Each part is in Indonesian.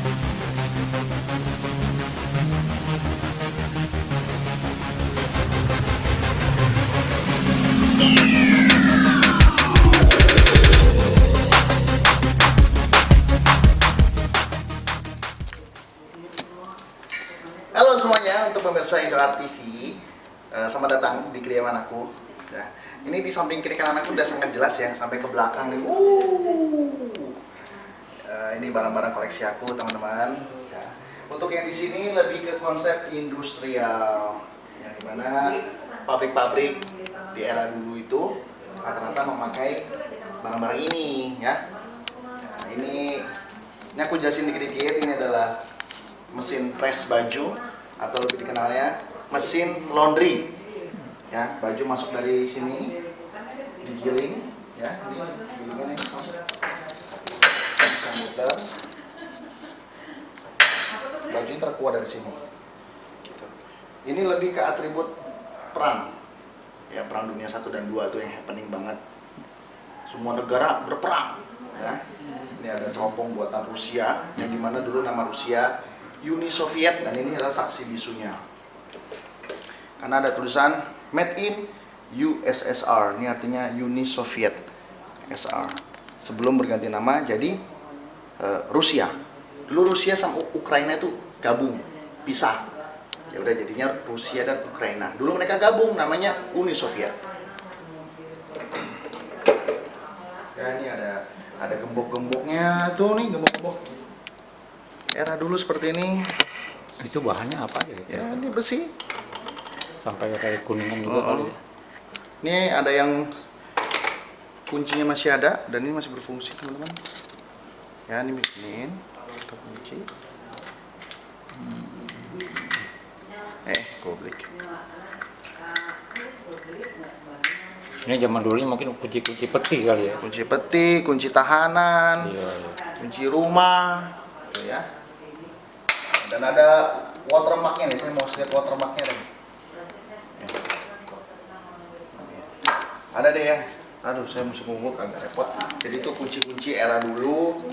Halo semuanya, untuk pemirsa Indra TV, selamat datang di kediaman aku. Ya, ini di samping kiri kanan aku udah sangat jelas ya, sampai ke belakang nih. Ini barang-barang koleksi aku, teman-teman. Ya. Untuk yang di sini lebih ke konsep industrial, yang dimana pabrik-pabrik di era dulu itu rata-rata memakai barang-barang ini, ya. Nah, ini aku jelasin dikit-dikit. Ini adalah mesin press baju atau lebih dikenalnya mesin laundry. Ya, baju masuk dari sini, digiling, ya, gilingan ini masuk, bisa muter. Baju terkuat dari sini. Gitu. Ini lebih ke atribut perang, ya, perang dunia 1 dan 2 itu yang happening banget. Semua negara berperang. Ya. Ini ada teropong buatan Rusia, yang dimana dulu nama Rusia Uni Soviet, dan ini adalah saksi bisunya. Karena ada tulisan Made in USSR, ini artinya Uni Soviet SR. Sebelum berganti nama jadi Rusia. Dulu Rusia sama Ukraina itu gabung, pisah. Ya udah jadinya Rusia dan Ukraina. Dulu mereka gabung namanya Uni Soviet. Ya, ini ada gembok-gemboknya tuh nih, gembok-gembok. Era dulu seperti ini. Itu bahannya apa aja? Ya, ini besi. Sampai kayak kuningan juga kali ya. Ini ada yang kuncinya masih ada dan ini masih berfungsi, teman-teman. Ya, ini bikin kita kunci. Goblik. Ini zaman dulu mungkin kunci-kunci peti kali ya. Kunci peti, kunci tahanan, Iya. kunci rumah, gitu ya. Dan ada watermarknya nih, saya mau lihat watermarknya nih. Ada deh ya. Aduh, saya mesti ngubuk agak repot. Jadi itu kunci-kunci era dulu.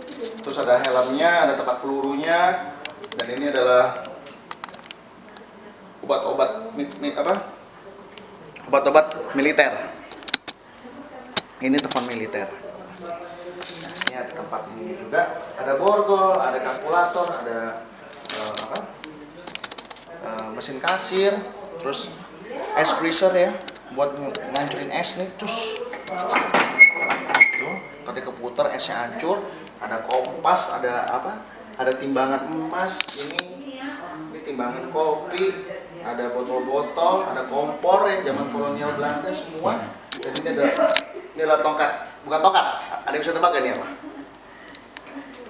Terus ada helmnya, ada tempat pelurunya, dan ini adalah obat-obat obat-obat militer. Ini telepon militer. Nah, ini ada tempat ini juga. Ada borgol, ada kalkulator, ada mesin kasir, terus es freezer ya, buat ngancurin es nih, terus tuh tadi keputar esnya hancur. Ada kompas, ada timbangan emas, ini timbangan kopi, ada botol-botol, ada kompor ya zaman kolonial Belanda semua. Dan ini adalah tongkat, bukan tongkat, ada yang bisa tebak gak ini apa?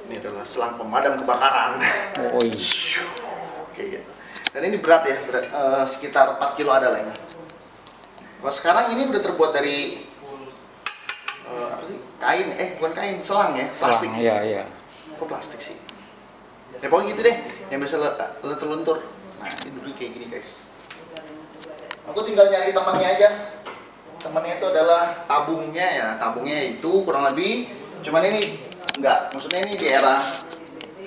Ini adalah selang pemadam kebakaran. Oh iya. Oke gitu. Dan ini berat ya, sekitar 4 kilo ada lah ini. Kalau sekarang ini udah terbuat dari apa sih? Kain, bukan kain, selang ya, plastik. Iya. Kok plastik sih? Ya pokoknya gitu deh, yang bisa lentur-lentur. Nah, ini dulu kayak gini guys. Aku tinggal nyari temannya aja. Temannya itu adalah tabungnya ya, tabungnya itu kurang lebih, cuman ini enggak, maksudnya ini di era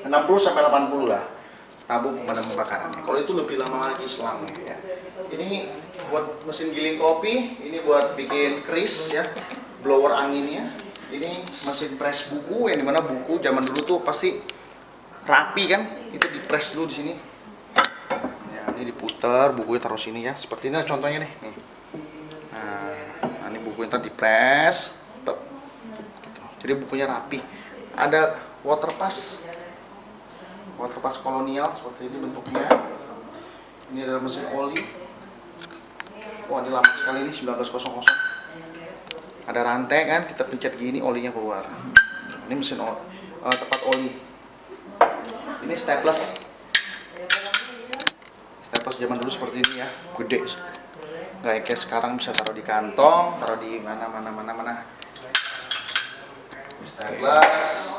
60 sampai 80 lah. Tabung pemadam kebakaran. Kalau itu lebih lama lagi selangnya ya. Ini buat mesin giling kopi, ini buat bikin keris ya, blower anginnya. Ini mesin press buku, yang dimana buku zaman dulu tuh pasti rapi kan, itu di press dulu di sini. Ya, ini diputar, bukunya taruh sini ya. Seperti ini contohnya nih. Nah, ini bukunya ntar di press. Gitu. Jadi bukunya rapi. Ada water pass kolonial seperti ini bentuknya. Ini adalah mesin oli. Wah, ini lama sekali, ini 1900. Ada rantai kan, kita pencet gini olinya keluar. Ini mesin tempat oli. Ini staples zaman dulu seperti ini ya, gede. Nggak kayak sekarang bisa taruh di kantong, taruh di mana. Staples.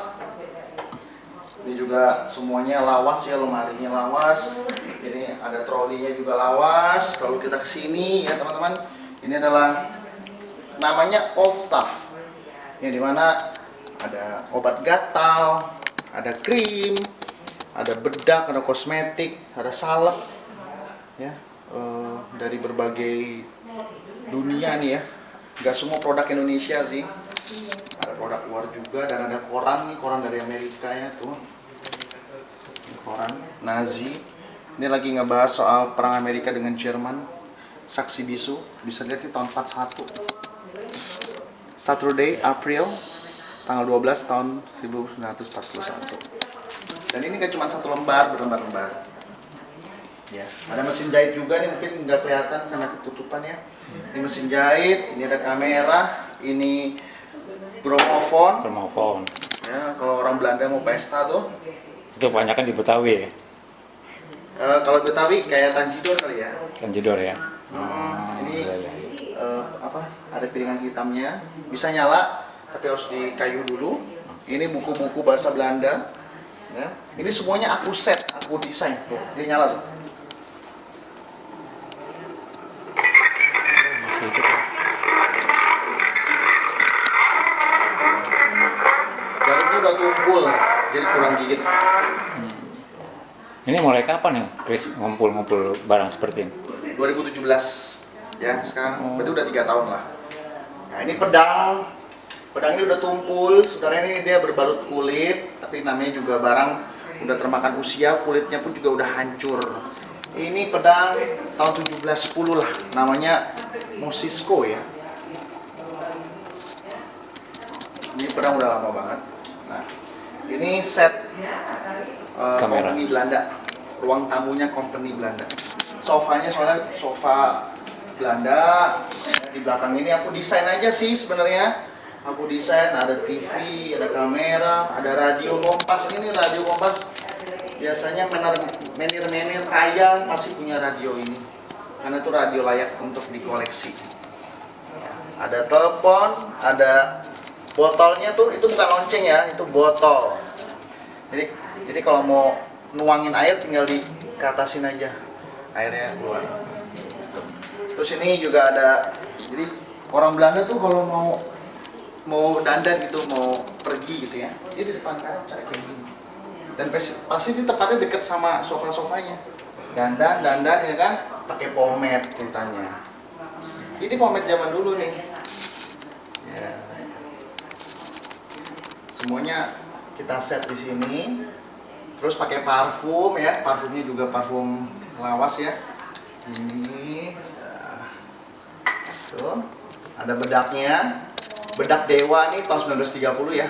Ini juga semuanya lawas ya, lemarinya lawas. Ini ada trolinya juga lawas. Lalu kita kesini ya teman-teman. Ini adalah namanya old stuff, yang dimana ada obat gatal, ada krim, ada bedak, ada kosmetik, ada salep, ya, dari berbagai dunia nih ya. Gak semua produk Indonesia sih, ada produk luar juga, dan ada koran nih, koran dari Amerika ya tuh, koran Nazi. Ini lagi ngebahas soal perang Amerika dengan Jerman, saksi bisu, bisa lihat di tahun 41, Saturday, April, tanggal 12 tahun 1941. Dan ini kan cuma satu lembar, berlembar-lembar. Ya, ada mesin jahit juga nih, mungkin nggak kelihatan karena ketutupan ya. Ini mesin jahit, ini ada kamera, ini gramofon. Gramofon. Ya, kalau orang Belanda mau pesta tuh. Itu banyak kan di Betawi ya? Kalau Betawi kayak Tanjidor kali ya. Tanjidor ya? Ini Iya, iya. ada piringan hitamnya, bisa nyala, tapi harus di kayu dulu. Ini buku-buku bahasa Belanda. Ya. Ini semuanya aku set, aku desain. Tuh, dia nyala tuh. Masih itu kan? Garupnya udah tumpul, jadi kurang gigit. Ini mulai kapan nih Chris ngumpul-ngumpul barang seperti ini? 2017 ya, sekarang berarti udah 3 tahun lah. Nah ini pedang ini udah tumpul, saudara. Ini dia berbalut kulit, tapi namanya juga barang udah termakan usia, kulitnya pun juga udah hancur. Ini pedang tahun 1710 lah, namanya Mosisco ya. Ini pedang udah lama banget. Nah ini set Kamera. company Belanda, ruang tamunya company Belanda. Sofanya soalnya sofa Belanda. Di belakang ini aku desain aja sih sebenarnya. Aku desain, ada TV, ada kamera, ada radio Kompas. Ini radio Kompas biasanya menir-menir kaya pasti punya radio ini, karena itu radio layak untuk dikoleksi. Ya, ada telepon, ada botolnya tuh, itu bukan lonceng ya, itu botol. Jadi kalau mau nuangin air tinggal dikatasin aja, airnya keluar. Terus ini juga ada, jadi orang Belanda tuh kalau mau dandan gitu, mau pergi gitu ya, dia di depan kaca kayak gini. Dan pasti di tempatnya deket sama sofa-sofanya. Dandan ya kan, pakai pomade ceritanya. Ini pomade zaman dulu nih. Ya. Semuanya kita set di sini. Terus pakai parfum ya, parfumnya juga parfum lawas ya. Ini, tuh, ada bedaknya. Bedak Dewa nih tahun 1930 ya.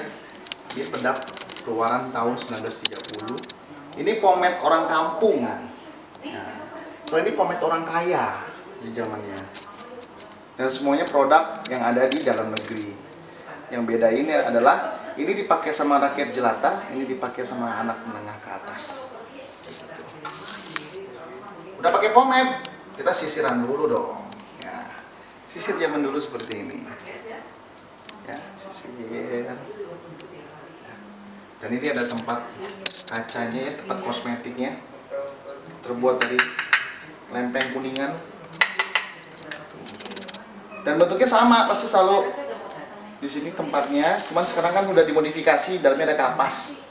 Ini bedak keluaran tahun 1930. Ini pomade orang kampung. Nah, kalau ini pomade orang kaya di zamannya. Dan semuanya produk yang ada di dalam negeri. Yang beda ini adalah ini dipakai sama rakyat jelata, ini dipakai sama anak menengah ke atas. Udah pakai pomade, kita sisiran dulu dong. Ya, sisir zaman dulu seperti ini. Ya, sisir. Dan ini ada tempat kacanya ya, tempat kosmetiknya, terbuat dari lempeng kuningan. Dan bentuknya sama, pasti selalu di sini tempatnya. Cuman sekarang kan udah dimodifikasi, dalamnya ada kapas.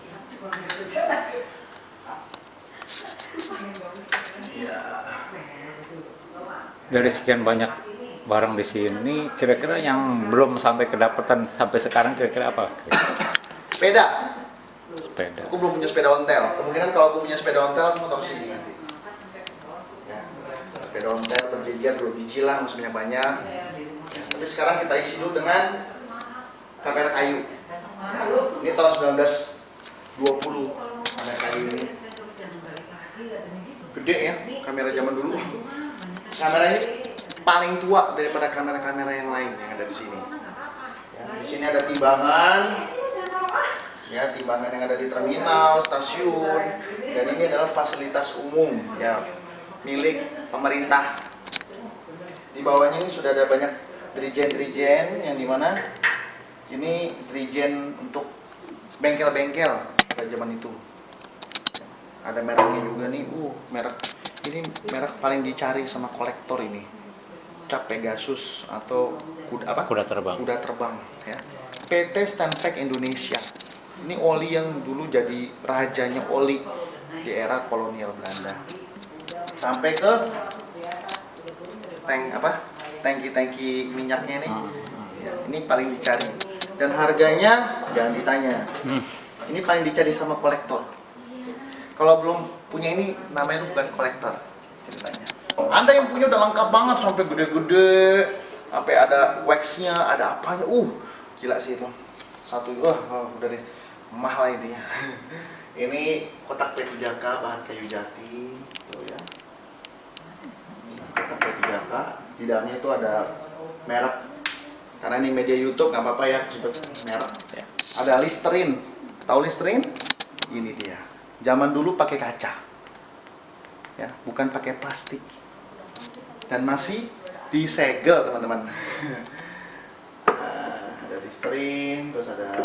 Ya. Dari sekian banyak barang di sini, kira-kira yang belum sampai kedapatan sampai sekarang kira-kira apa? Sepeda. Sepeda. Aku belum punya sepeda ontel. Kemungkinan kalau aku punya sepeda ontel, aku tahu sini nanti. Ya. Sepeda ontel berjejer 2 biji lah, maksudnya banyak. Ya. Tapi sekarang kita isi dulu dengan kamera kayu. Ini tahun 1920 kamera kayu ini. Gede ya, kamera zaman dulu. Kamera ini paling tua daripada kamera-kamera yang lain yang ada di sini. Ya, di sini ada timbangan. Ya, timbangan yang ada di terminal, stasiun, dan ini adalah fasilitas umum ya, milik pemerintah. Di bawahnya ini sudah ada banyak dirijen-dirijen yang dimana ini dirijen untuk bengkel-bengkel pada zaman itu. Ada mereknya juga nih, merek paling dicari sama kolektor ini, Cap Pegasus atau kuda terbang ya. PT Stanvac Indonesia. Ini oli yang dulu jadi rajanya oli di era kolonial Belanda. Sampai ke tangki minyaknya nih. Ya, ini paling dicari. Dan harganya jangan ditanya. Ini paling dicari sama kolektor. Kalau belum punya ini namanya bukan kolektor ceritanya. Anda yang punya udah lengkap banget sampai gede-gede, sampai ada waxnya, ada apanya. Gila sih itu. Satu udah deh. Mahal intinya. Ini kotak P3K bahan kayu jati, tuh ya. Kotak P3K, di dalamnya itu ada merek. Karena ini media YouTube nggak apa-apa ya, sebut merek. Ada Listerine, tahu Listerine? Ini dia. Zaman dulu pakai kaca, ya, bukan pakai plastik. Dan masih disegel teman-teman. Ada Listerine, terus ada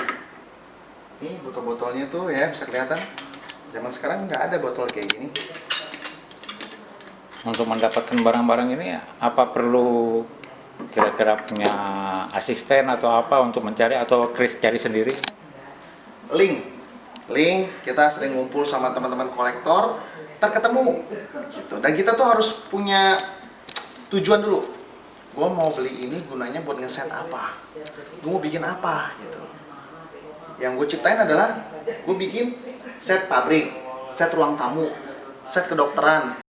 ini botol-botolnya tuh ya, bisa kelihatan. Zaman sekarang nggak ada botol kayak gini. Untuk mendapatkan barang-barang ini apa perlu kira-kira punya asisten atau apa untuk mencari, atau Chris cari sendiri? Link kita sering ngumpul sama teman-teman kolektor, ntar ketemu gitu. Dan kita tuh harus punya tujuan dulu. Gue mau beli ini gunanya buat ngeset apa, gue mau bikin apa gitu. Yang gue ciptain adalah gue bikin set pabrik, set ruang tamu, set kedokteran,